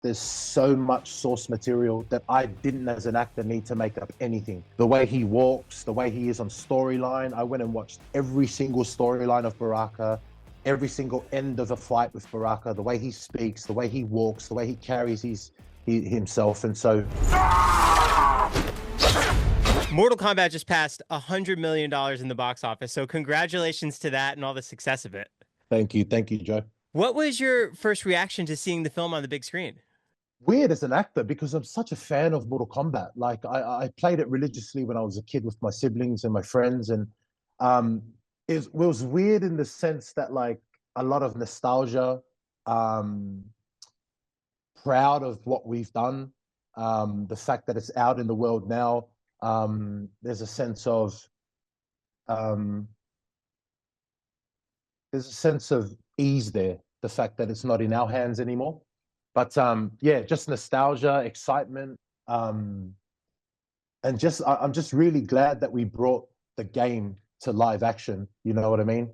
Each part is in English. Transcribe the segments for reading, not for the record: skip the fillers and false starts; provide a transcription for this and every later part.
there's so much source material that I didn't, as an actor, need to make up anything. The way he walks, the way he is on storyline. I went and watched every single storyline of Baraka, every single end of a fight with Baraka, the way he speaks, the way he walks, the way he carries himself. And so Mortal Kombat just passed $100 million in the box office. So congratulations to that and all the success of it. thank you, Joe. What was your first reaction to seeing the film on the big screen? Weird as an actor because I'm such a fan of Mortal Kombat. Like I played it religiously when I was a kid with my siblings and my friends, and um, it was weird in the sense that like a lot of nostalgia, um, proud of what we've done, the fact that it's out in the world now. There's a sense of um, ease there. The fact that it's not in our hands anymore. But yeah, just nostalgia, excitement, and I'm just really glad that we brought the game to live action. You know what I mean?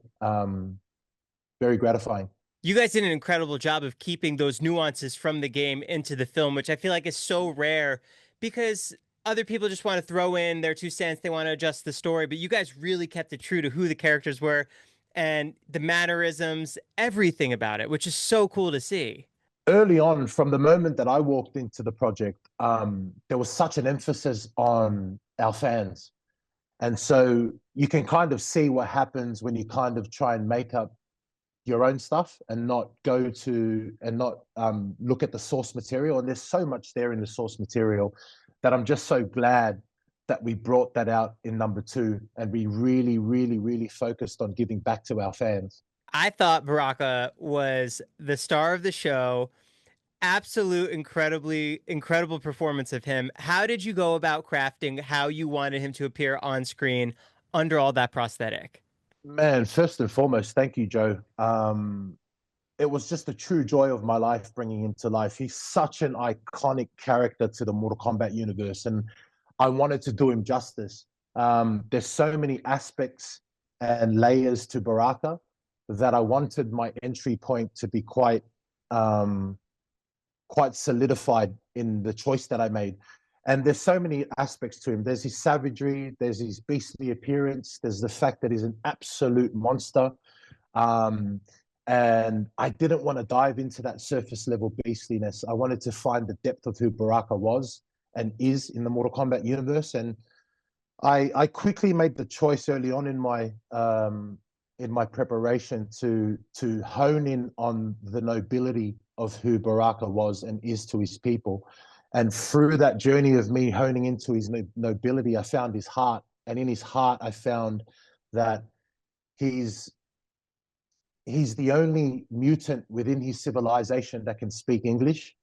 Very gratifying. You guys did an incredible job of keeping those nuances from the game into the film, which I feel like is so rare because other people just want to throw in their 2 cents. They want to adjust the story, but you guys really kept it true to who the characters were and the mannerisms, everything about it, which is so cool to see. Early on, from the moment that I walked into the project, there was such an emphasis on our fans. And so you can kind of see what happens when you kind of try and make up your own stuff and not look at the source material. And there's so much there in the source material that I'm just so glad that we brought that out in number 2, and we really, really, really focused on giving back to our fans. I thought Baraka was the star of the show. Absolute incredible performance of him. How did you go about crafting how you wanted him to appear on screen under all that prosthetic? Man, first and foremost, thank you, Joe. It was just a true joy of my life bringing him to life. He's such an iconic character to the Mortal Kombat universe, and I wanted to do him justice. There's so many aspects and layers to Baraka that I wanted my entry point to be quite solidified in the choice that I made. And there's so many aspects to him. There's his savagery, there's his beastly appearance, there's the fact that he's an absolute monster. And I didn't want to dive into that surface level beastliness. I wanted to find the depth of who Baraka was and is in the Mortal Kombat universe. And I quickly made the choice early on in my preparation to hone in on the nobility of who Baraka was and is to his people. And through that journey of me honing into his nobility, I found his heart. And in his heart, I found that he's the only mutant within his civilization that can speak English.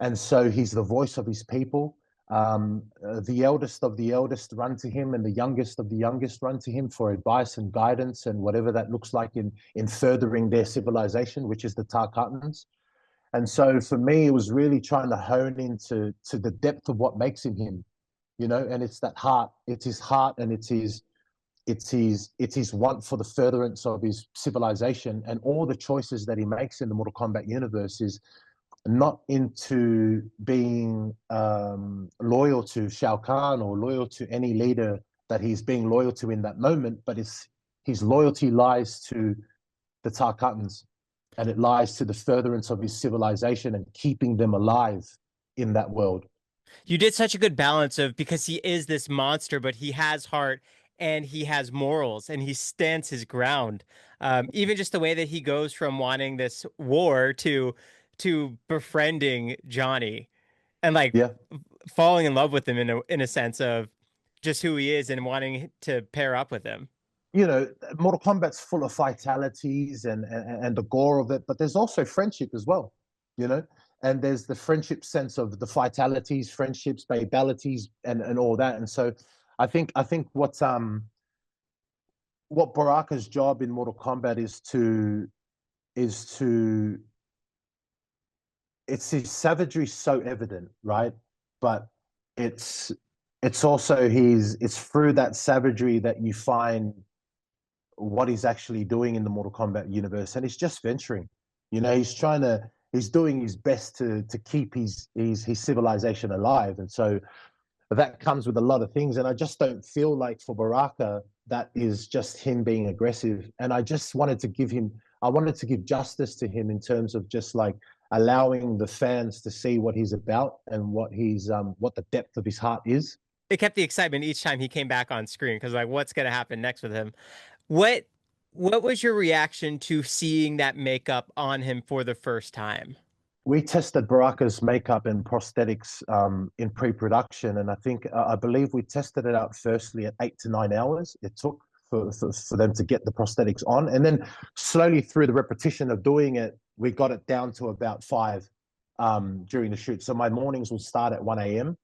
And so he's the voice of his people. The eldest of the eldest run to him, and the youngest of the youngest run to him for advice and guidance and whatever that looks like in furthering their civilization, which is the Tarkatans. And so for me, it was really trying to hone into the depth of what makes him him, and it's that heart. It's his heart, and it's his want for the furtherance of his civilization, and all the choices that he makes in the Mortal Kombat universe is not into being loyal to Shao Kahn or loyal to any leader that he's being loyal to in that moment, but his loyalty lies to the Tarkatans, and it lies to the furtherance of his civilization and keeping them alive in that world. You did such a good balance of, because he is this monster, but he has heart and he has morals and he stands his ground. Even just the way that he goes from wanting this war to befriending Johnny and like Yeah. falling in love with him in a sense of just who he is and wanting to pair up with him. Mortal Kombat's full of fatalities and the gore of it, but there's also friendship as well, and there's the friendship sense of the fatalities, friendships, babalities, and all that. And so I think what Baraka's job in Mortal Kombat is to it's his savagery so evident, right? But it's also it's through that savagery that you find what he's actually doing in the Mortal Kombat universe. And he's just venturing, he's trying to he's doing his best to keep his civilization alive. And so that comes with a lot of things. And I just don't feel like for Baraka, that is just him being aggressive. And I just wanted to give him, I wanted to give justice to him in terms of just like allowing the fans to see what he's about and what the depth of his heart is. It kept the excitement each time he came back on screen because like, what's going to happen next with him? What what was your reaction to seeing that makeup on him for the first time? We tested Baraka's makeup and prosthetics in pre-production, and I believe we tested it out firstly at 8 to 9 hours. It took for them to get the prosthetics on, and then slowly through the repetition of doing it, we got it down to about 5 during the shoot. So my mornings would start at 1 a.m.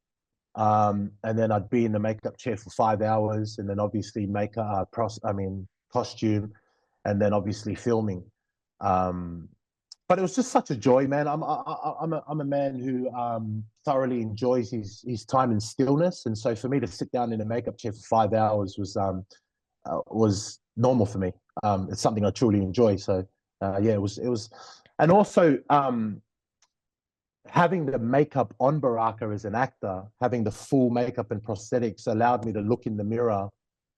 And then I'd be in the makeup chair for 5 hours, and then obviously costume, and then obviously filming. Um, but it was just such a joy, man. I'm a man who thoroughly enjoys his time in stillness, and so for me to sit down in a makeup chair for 5 hours was normal for me. It's something I truly enjoy. So yeah, it was, and also having the makeup on Baraka as an actor, having the full makeup and prosthetics allowed me to look in the mirror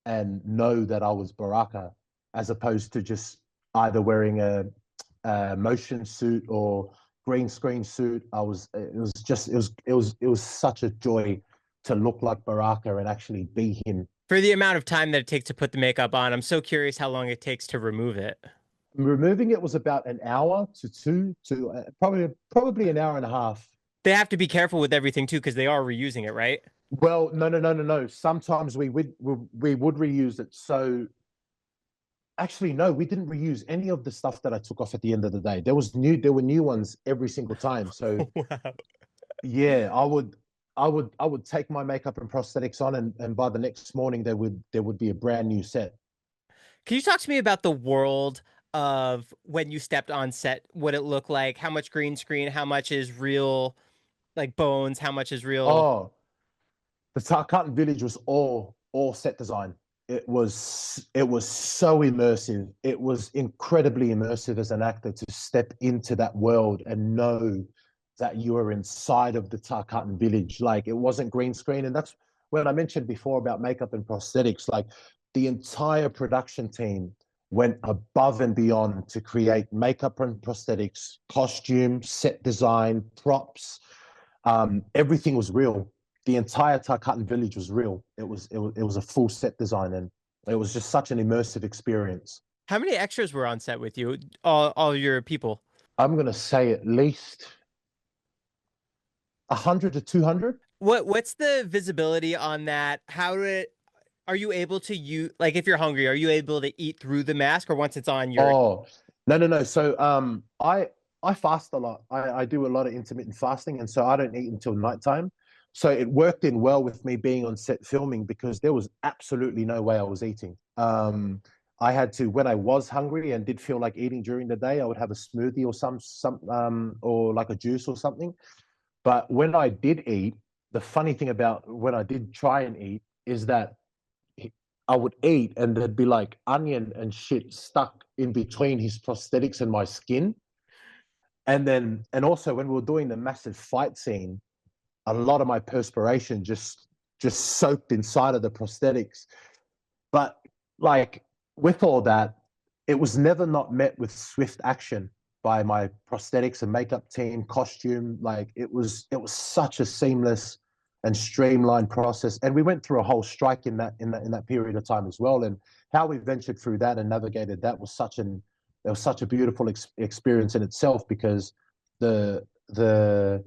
and know that I was Baraka, as opposed to just either wearing a motion suit or green screen suit. It was such a joy to look like Baraka and actually be him. For the amount of time that it takes to put the makeup on, I'm so curious how long it takes to remove it. Removing it was about an hour to two to probably an hour and a half. They have to be careful with everything too because they are reusing it, right? Well, no. Sometimes we would reuse it. So actually, no, we didn't reuse any of the stuff that I took off at the end of the day. There were new ones every single time. So Wow. yeah, I would take my makeup and prosthetics on, and by the next morning there would be a brand new set. Can you talk to me about the world of when you stepped on set, what it looked like, how much green screen, how much is real, like bones, how much is real? Oh, the Tarkatan village was all set design. It was so immersive. It was incredibly immersive as an actor to step into that world and know that you are inside of the Tarkatan village. Like it wasn't green screen, and that's when I mentioned before about makeup and prosthetics. Like the entire production team went above and beyond to create makeup and prosthetics, costume, set design, props. Everything was real. The entire Tarkatan village was real. It was a full set design, and it was just such an immersive experience. How many extras were on set with you? All your people. I'm gonna say at least 100 to 200. What's the visibility on that? Are you able to use like if you're hungry, are you able to eat through the mask or once it's on your Oh, no. So I fast a lot. I do a lot of intermittent fasting, and so I don't eat until nighttime. So it worked in well with me being on set filming because there was absolutely no way I was eating. I had to, when I was hungry and did feel like eating during the day, I would have a smoothie or some or like a juice or something. But when I did eat, the funny thing about when I did try and eat is that I would eat and there'd be like onion and shit stuck in between his prosthetics and my skin. And also when we were doing the massive fight scene, a lot of my perspiration just soaked inside of the prosthetics. But like with all that, it was never not met with swift action by my prosthetics and makeup team, costume. Like it was such a seamless and streamlined process. And we went through a whole strike in that period of time as well. And how we ventured through that and navigated that was such a beautiful experience in itself because the the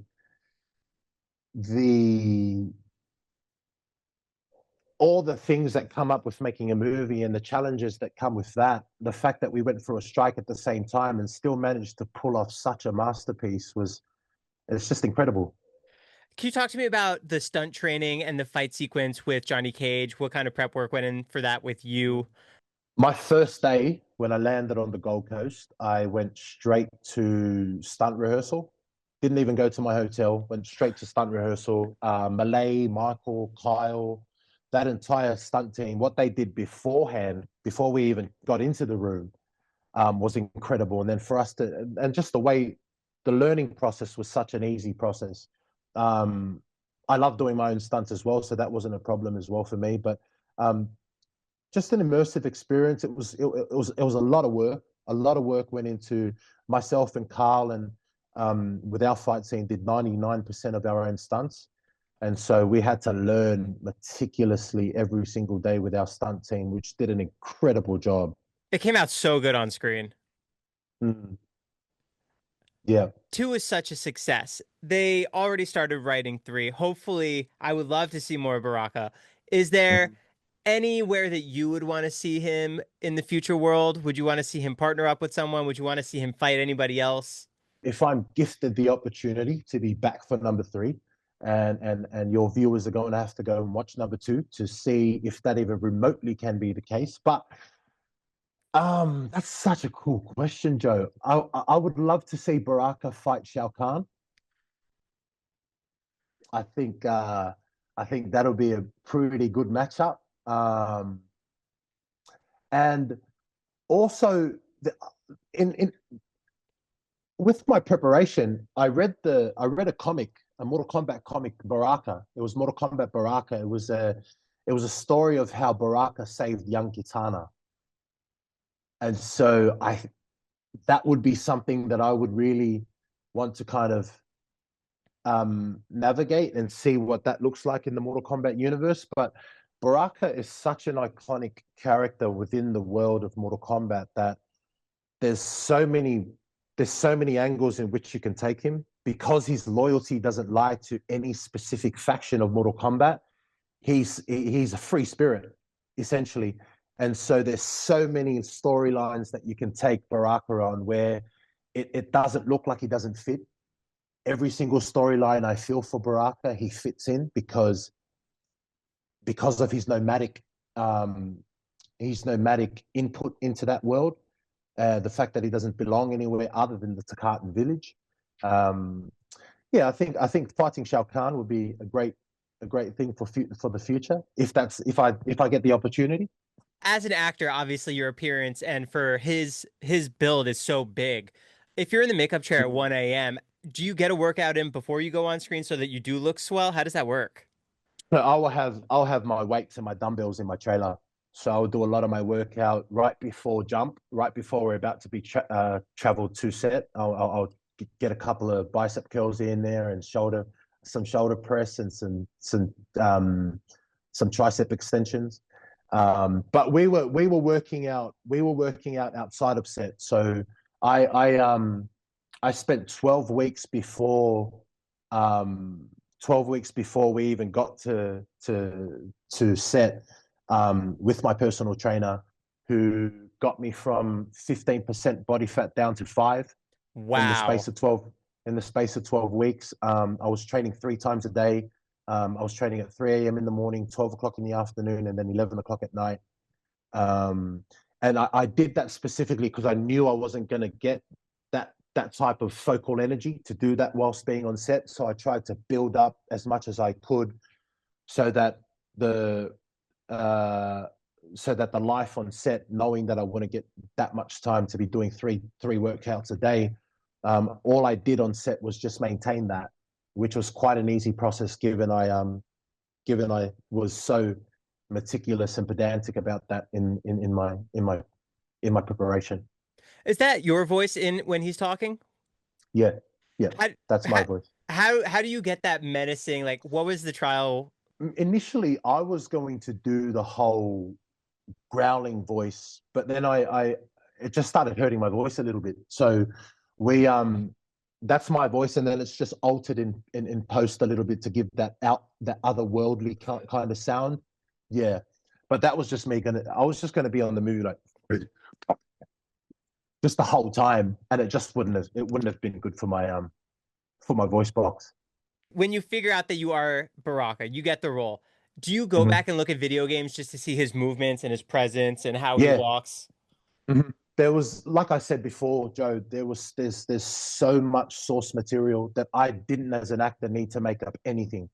the all the things that come up with making a movie and the challenges that come with that, the fact that we went through a strike at the same time and still managed to pull off such a masterpiece it's just incredible. Can you talk to me about the stunt training and the fight sequence with Johnny Cage? What kind of prep work went in for that with you? My first day when I landed on the Gold Coast, I went straight to stunt rehearsal. Didn't even go to my hotel, went straight to stunt rehearsal. Malay, Michael, Kyle, that entire stunt team, what they did beforehand, before we even got into the room, was incredible. And then for us to, and just the way the learning process was such an easy process. Um, I love doing my own stunts as well, so that wasn't a problem as well for me. But um, just an immersive experience. It was a lot of work. A lot of work went into myself and Carl, and with our fight scene, did 99% of our own stunts. And so we had to learn meticulously every single day with our stunt team, which did an incredible job. It came out so good on screen. Mm, yeah. Two is such a success. They already started writing three. Hopefully, I would love to see more Baraka. Is there Mhm. anywhere that you would want to see him in the future world? Would you want to see him partner up with someone? Would you want to see him fight anybody else? If I'm gifted the opportunity to be back for number three, and your viewers are going to have to go and watch number two to see if that even remotely can be the case. But that's such a cool question, Joe. I would love to see Baraka fight Shao Kahn. I think I think that'll be a pretty good matchup. Um, and also the, in with my preparation, I read a comic, a Mortal Kombat comic, Baraka. It was Mortal Kombat Baraka. It was a story of how Baraka saved young Kitana. And so I that would be something that I would really want to kind of navigate and see what that looks like in the Mortal Kombat universe. But Baraka is such an iconic character within the world of Mortal Kombat that there's so many there's so many angles in which you can take him because his loyalty doesn't lie to any specific faction of Mortal Kombat. He's a free spirit essentially, and so there's so many storylines that you can take Baraka on where it doesn't look like he doesn't fit. Every single storyline I feel for Baraka, he fits in because of um, his nomadic input into that world. The fact that he doesn't belong anywhere other than the Tarkatan village. Um, yeah, I think fighting Shao Kahn would be a great thing for the future if I get the opportunity. As an actor, obviously your appearance and for his build is so big. If you're in the makeup chair at 1 a.m., do you get a workout in before you go on screen so that you do look swell? How does that work? So I'll have my weights and my dumbbells in my trailer. So I'll do a lot of my workout right before jump, right before we're about to be travel to set. I'll get a couple of bicep curls in there and some shoulder press and some tricep extensions. But we were working out outside of set. So I spent um 12 weeks before we even got to set, with my personal trainer, who got me from 15% body fat down to 5 in the space Wow. of 12 weeks. I was training 3 times a day. I was training at 3 a.m. in the morning, 12 o'clock in the afternoon, and then 11 o'clock at night. Um, and I did that specifically because I knew I wasn't going to get that type of focal energy to do that whilst being on set. So I tried to build up as much as I could so that the uh, the life on set, knowing that I want to get that much time to be doing three workouts a day, all I did on set was just maintain that, which was quite an easy process given I was so meticulous and pedantic about that in my preparation. Is that your voice in when he's talking? Yeah, yeah, How that's my how voice. how do you get that menacing? Like, what was the trial? Initially, I was going to do the whole growling voice, but then I it just started hurting my voice a little bit. So we that's my voice, and then it's just altered in post a little bit to give that otherworldly kind of sound. Yeah, but that was just me gonna. I was just gonna be on the movie like just the whole time, and it wouldn't have been good for my voice box. When you figure out that you are Baraka, you get the role. Do you go Mhm. back and look at video games just to see his movements and his presence and how he Yeah. walks? There was, like I said before, Joe, there's so much source material that I didn't, as an actor, need to make up anything.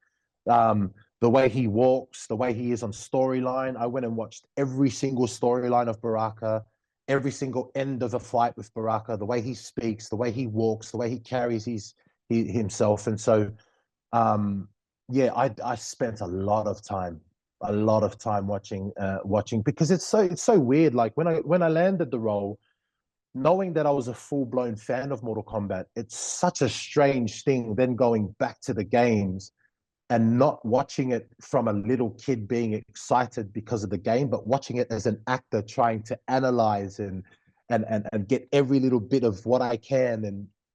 The way he walks, the way he is on storyline. I went and watched every single storyline of Baraka, every single end of a fight with Baraka, the way he speaks, the way he walks, the way he carries himself. And so, um, yeah, I spent a lot of time watching because it's so weird. Like when I landed the role, knowing that I was a full blown fan of Mortal Kombat, it's such a strange thing. Then going back to the games and not watching it from a little kid being excited because of the game, but watching it as an actor trying to analyze and get every little bit of what I can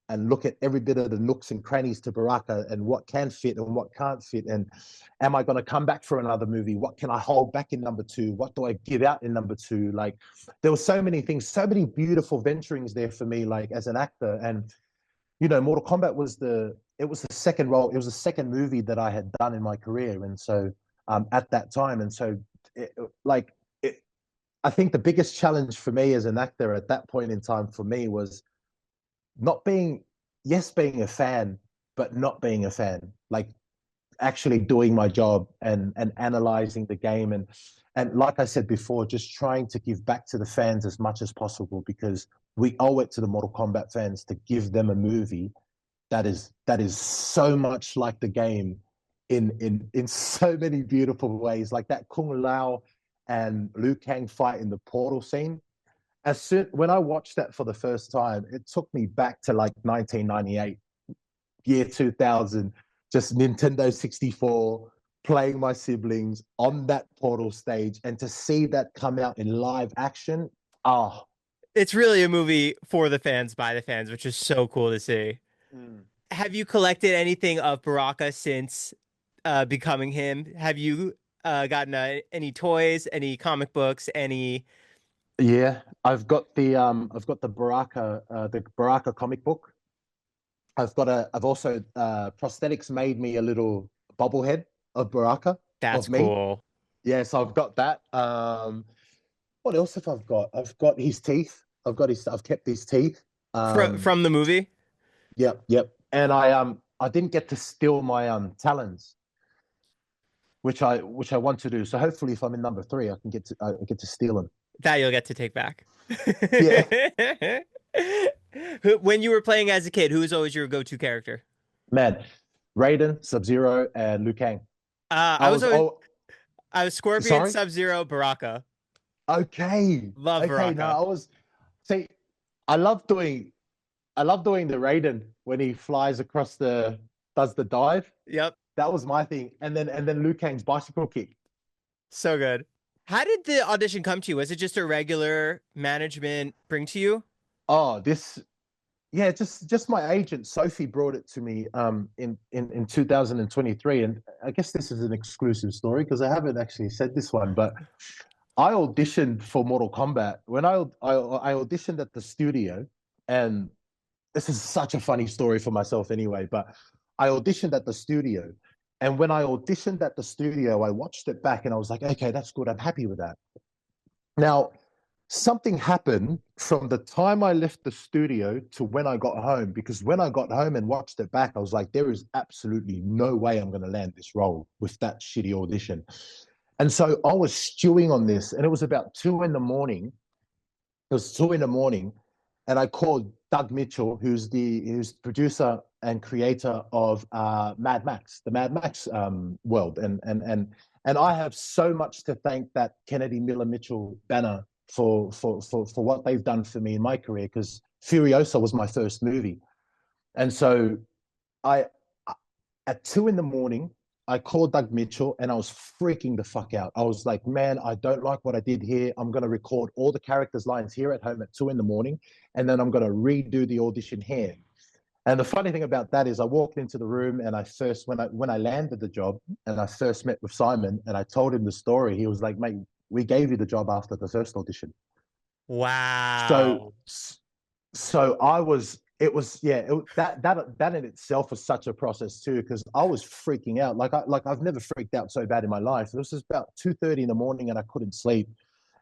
and look at every bit of the nooks and crannies to Baraka and what can fit and what can't fit. And am I going to come back for another movie? What can I hold back in number two? What do I give out in number two? Like there were so many things, so many beautiful venturings there for me, like as an actor. And Mortal Kombat was the second role. It was the second movie that I had done in my career, and so at that time, and so it, like it, I think the biggest challenge for me as an actor at that point in time for me was not being, yes, being a fan, but not being a fan. Like actually doing my job and analyzing the game and like I said before, just trying to give back to the fans as much as possible because we owe it to the Mortal Kombat fans to give them a movie that is so much like the game in so many beautiful ways. Like that Kung Lao and Liu Kang fight in the portal scene. When I watched that for the first time, it took me back to like 1998, year 2000, just Nintendo 64, playing my siblings on that portal stage, and to see that come out in live action, oh. It's really a movie for the fans, by the fans, which is so cool to see. Mm. Have you collected anything of Baraka since becoming him? Have you gotten any toys, any comic books, any? Yeah, I've got the Baraka comic book. I've also prosthetics made me a little bobblehead of Baraka That's of me. cool. Yeah, so I've got that. What else have I got? I've got his teeth. I've kept his teeth. From the movie? Yep, yep. And I didn't get to steal my talons, which I want to do. So hopefully, if I'm in number three, I get to steal them. That you'll get to take back. Yeah, When you were playing as a kid, who was always your go-to character? man. Raiden, Sub Zero, and Liu Kang. Uh, I I was was always oh I was Scorpion, sorry. Sub-Zero, Baraka. Okay, Love okay. Baraka. Now I was see. I love doing I love doing the Raiden when he flies across does the dive. Yep, That was my thing. And then Liu Kang's bicycle kick. so good. How did the audition come to you? Was it just a regular management bring to you? Oh, this yeah, just my agent Sophie brought it to me in 2023. And I guess this is an exclusive story because I haven't actually said this one, but I auditioned for Mortal Kombat when I auditioned at the studio, and this is such a funny story for myself anyway, but I auditioned at the studio. And when I auditioned at the studio, I watched it back and I was like, okay, that's good. I'm happy with that. Now, something happened from the time I left the studio to when I got home, because when I got home and watched it back, I was like, there is absolutely no way I'm going to land this role with that shitty audition. And so I was stewing on this, and it was about 2 in the morning. It was 2 in the morning, and I called Doug Mitchell, who's producer and creator of Mad Max, the Mad Max world, and I have so much to thank that Kennedy Miller Mitchell banner for what they've done for me in my career, because Furiosa was my first movie, and so I at 2 in the morning, I called Doug Mitchell and I was freaking the fuck out. I was like, man, I don't like what I did here. I'm going to record all the characters' lines here at home at 2 in the morning, and then I'm going to redo the audition here. And the funny thing about that is I walked into the room and when I landed the job and I first met with Simon and I told him the story, he was like, mate, we gave you the job after the first audition. So Wow. so I was it was yeah that in itself was such a process too, because I was freaking out I've never freaked out so bad in my life. This was about 2:30 in the morning and I couldn't sleep,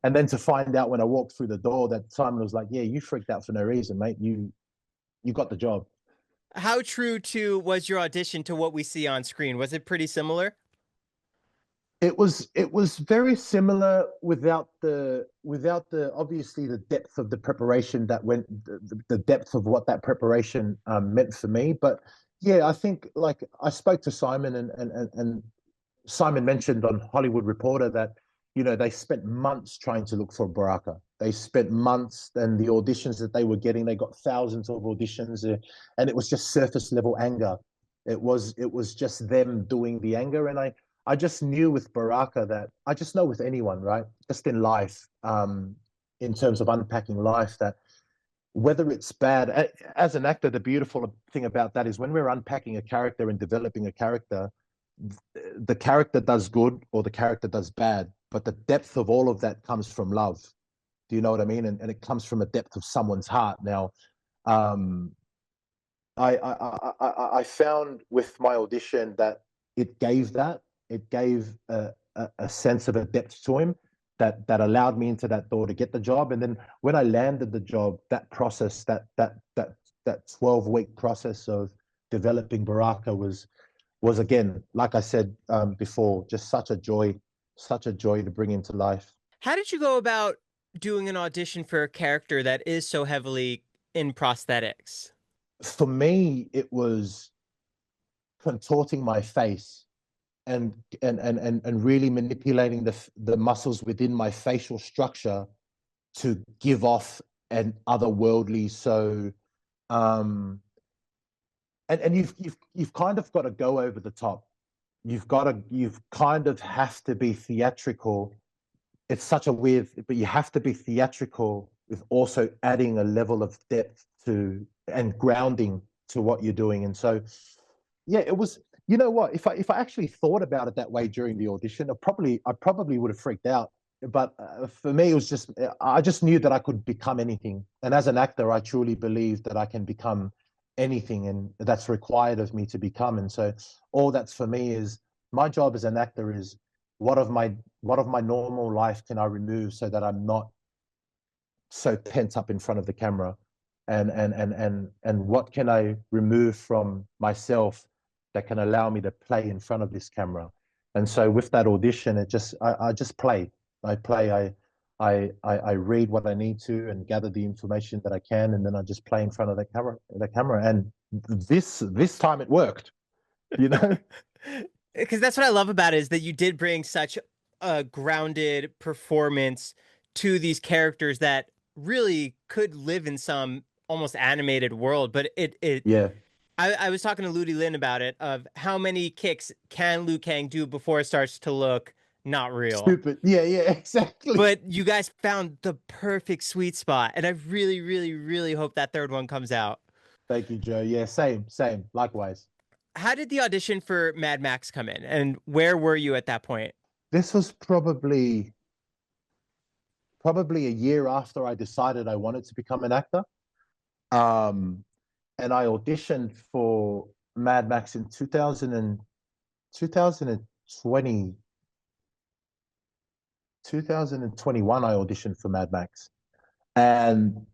and then to find out when I walked through the door that Simon was like, yeah, you freaked out for no reason, mate. You got the job. How true to was your audition to what we see on screen? Was it pretty similar? It was very similar without the obviously the depth of the preparation that went the depth of what that preparation meant for me. But yeah, I think like I spoke to Simon and Simon mentioned on Hollywood Reporter that they spent months trying to look for Baraka. They spent months, and the auditions that they were getting, they got thousands of auditions, and it was just surface level anger. It was just them doing the anger, and I just knew with Baraka that I just know with anyone, right? Just in life, in terms of unpacking life, that whether it's bad, as an actor, the beautiful thing about that is when we're unpacking a character and developing a character, the character does good or the character does bad, but the depth of all of that comes from love. Do you know what I mean? And it comes from a depth of someone's heart. Now, um, I found with my audition that it gave that. It gave a sense of a depth to him that allowed me into that door to get the job. And then when I landed the job, that process, that 12-week process of developing Baraka was again, like I said before, just such a joy to bring into life. How did you go about doing an audition for a character that is so heavily in prosthetics? For me, it was contorting my face and really manipulating the muscles within my facial structure to give off an otherworldly. So and you've kind of got to go over the top. You've kind of have to be theatrical. It's such a weird, but you have to be theatrical with also adding a level of depth to and grounding to what you're doing. And so yeah, it was. You know what? If I actually thought about it that way during the audition, I probably would have freaked out. But for me, it was just I just knew that I could become anything. And as an actor, I truly believe that I can become anything, and that's required of me to become. And so all that's for me is my job as an actor is what of my normal life can I remove so that I'm not so pent up in front of the camera, and what can I remove from myself that can allow me to play in front of this camera. And so with that audition, I just play. I play. I read what I need to and gather the information that I can, and then I just play in front of the camera. And this time it worked. You know. Because that's what I love about it is that you did bring such a grounded performance to these characters that really could live in some almost animated world. But Yeah. I was talking to Ludi Lin about it of how many kicks can Liu Kang do before it starts to look not real. Stupid. Yeah. Yeah. Exactly. But you guys found the perfect sweet spot, and I really, really, really hope that third one comes out. Thank you, Joe. Yeah. Same. Same. Likewise. How did the audition for Mad Max come in, and where were you at that point? This was probably a year after I decided I wanted to become an actor. Um, and I auditioned for Mad Max in 2020, 2021. I auditioned for Mad Max. And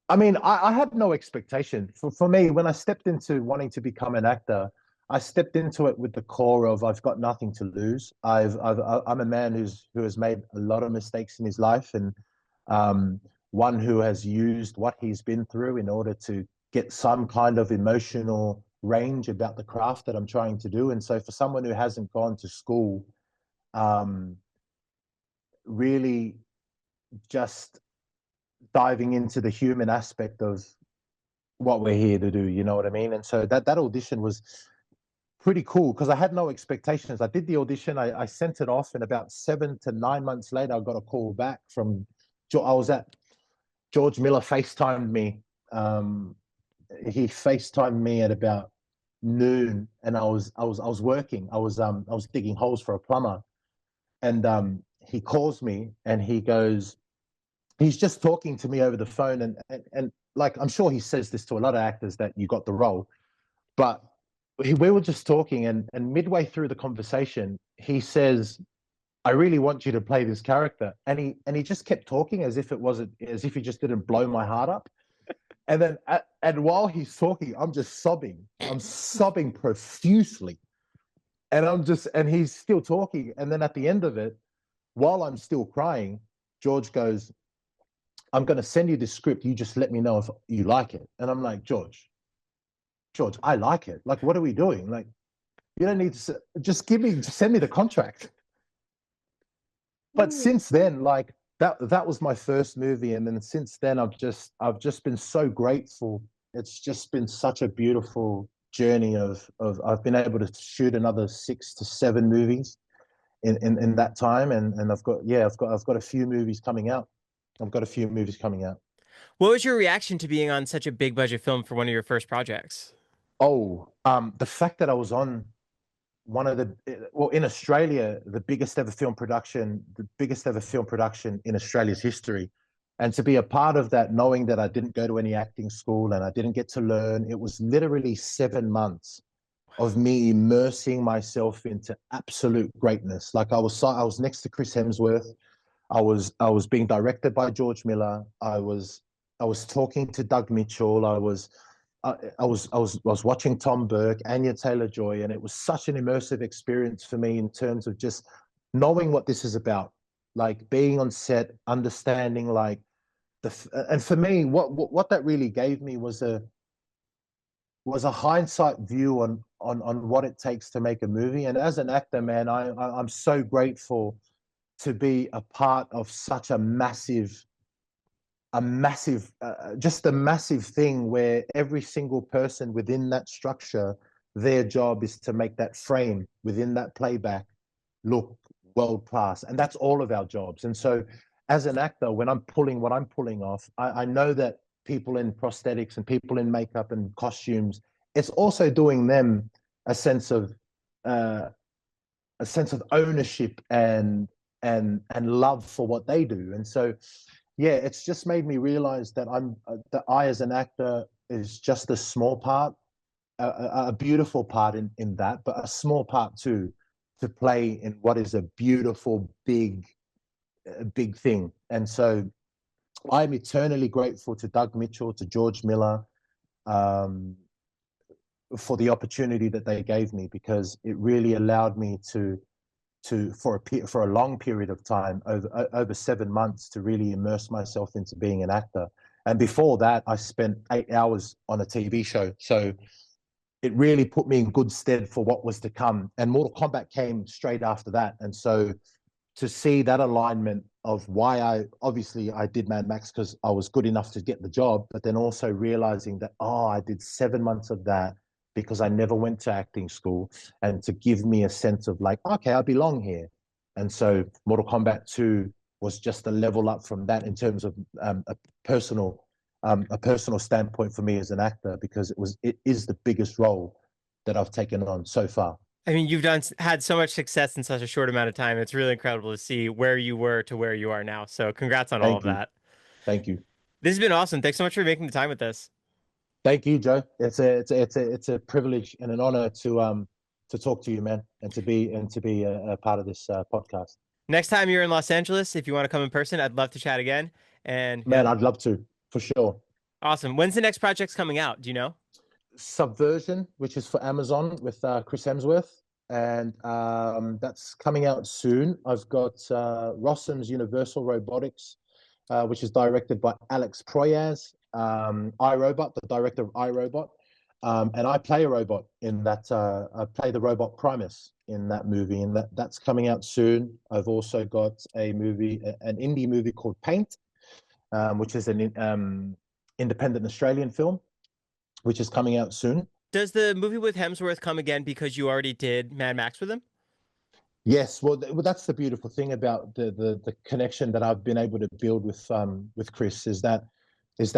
I mean, I had no expectation. For me, when I stepped into wanting to become an actor, I stepped into it with the core of I've got nothing to lose. I'm a man who has made a lot of mistakes in his life, and um, one who has used what he's been through in order to get some kind of emotional range about the craft that I'm trying to do. And so, for someone who hasn't gone to school, um, really just diving into the human aspect of what we're here to do, you know what I mean? And so that audition was pretty cool because I had no expectations. I did the audition, I sent it off, and about 7 to 9 months later, I got a call back from. I was at George Miller FaceTimed me. He FaceTimed me at about noon, and I was working. I was digging holes for a plumber, and he calls me and he goes, he's just talking to me over the phone, and like I'm sure he says this to a lot of actors that you got the role, but we were just talking, and midway through the conversation, he says, "I really want you to play this character," and he just kept talking as if he just didn't blow my heart up, and then and while he's talking, I'm just sobbing. I'm sobbing profusely, and he's still talking. And then at the end of it, while I'm still crying, George goes, I'm going to send you this script. You just let me know if you like it. And I'm like, George, I like it. Like, what are we doing? Like, you don't need to just send me the contract. But since then, like that was my first movie. And then since then, I've just been so grateful. It's just been such a beautiful journey of I've been able to shoot another 6 to 7 movies in that time. And I've got a few movies coming out. I've got a few movies coming out. What was your reaction to being on such a big budget film for one of your first projects? Oh, the fact that I was on one of the well in Australia, the biggest ever film production, in Australia's history, and to be a part of that, knowing that I didn't go to any acting school and I didn't get to learn, it was literally 7 months of me immersing myself into absolute greatness. Like I was next to Chris Hemsworth. I was being directed by George Miller. I was talking to Doug Mitchell. I was watching Tom Burke, Anya Taylor-Joy, and it was such an immersive experience for me in terms of just knowing what this is about, like being on set, understanding like and for me, what that really gave me was a hindsight view on what it takes to make a movie. And as an actor, man, I'm so grateful to be a part of such just a massive thing where every single person within that structure, their job is to make that frame within that playback look world class. And that's all of our jobs. And so as an actor, when I'm pulling what I'm pulling off, I know that people in prosthetics and people in makeup and costumes, it's also doing them a sense of uh, ownership and love for what they do. And so yeah, it's just made me realize that that I as an actor is just a small part, a beautiful part in that, but a small part too, to play in what is a beautiful big thing. And so I'm eternally grateful to Doug Mitchell, to George Miller, um, for the opportunity that they gave me, because it really allowed me for a long period of time, over 7 months, to really immerse myself into being an actor. And before that, I spent 8 hours on a TV show. So it really put me in good stead for what was to come. And Mortal Kombat came straight after that. And so to see that alignment of why I did Mad Max, because I was good enough to get the job, but then also realizing that, I did 7 months of that because I never went to acting school, and to give me a sense of like, okay, I belong here. And so Mortal Kombat 2 was just a level up from that in terms of a personal standpoint for me as an actor, because it is the biggest role that I've taken on so far. I mean, had so much success in such a short amount of time. It's really incredible to see where you were to where you are now. So congrats on all of Thank you. that. Thank you. This has been awesome. Thanks so much for making the time with us. Thank you, Joe. It's a privilege and an honor to talk to you, man, and to be a part of this podcast. Next time you're in Los Angeles, if you want to come in person, I'd love to chat again. And Man, yeah, I'd love to, for sure. awesome. When's the next project's coming out? Do you know? Subversion, which is for Amazon with Chris Hemsworth, and that's coming out soon. I've got Rossum's Universal Robotics, which is directed by Alex Proyas, iRobot, the director of iRobot. And I play a robot in that. I play the robot Primus in that movie, and that's coming out soon. I've also got an indie movie called Paint, which is an independent Australian film, which is coming out soon. Does the movie with Hemsworth come again because you already did Mad Max with him? Yes, well, that's the beautiful thing about the connection that I've been able to build with Chris, is that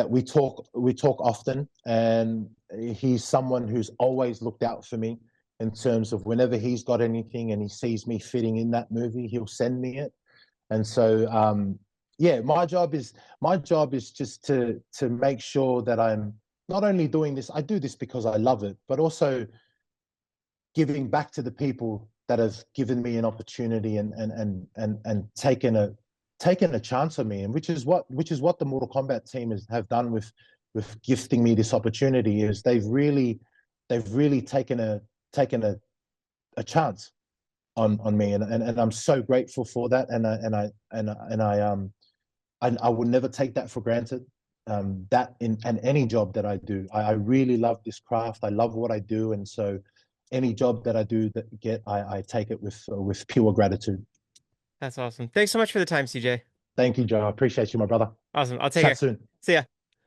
we talk often, and he's someone who's always looked out for me in terms of whenever he's got anything and he sees me fitting in that movie, he'll send me it. And so yeah, my job is just to make sure that I'm not only doing this, I do this because I love it, but also giving back to the people that have given me an opportunity and taken a chance on me, and which is what the Mortal Kombat team have done with gifting me this opportunity. Is they've really taken a a chance on me, and I'm so grateful for that, and I will never take that for granted. That in and any job that I do, I really love this craft. I love what I do, and so any job that I do that get, I take it with pure gratitude. That's awesome. Thanks so much for the time, CJ. Thank you, Joe. I appreciate you, my brother. Awesome. I'll take Chat care. soon. See ya.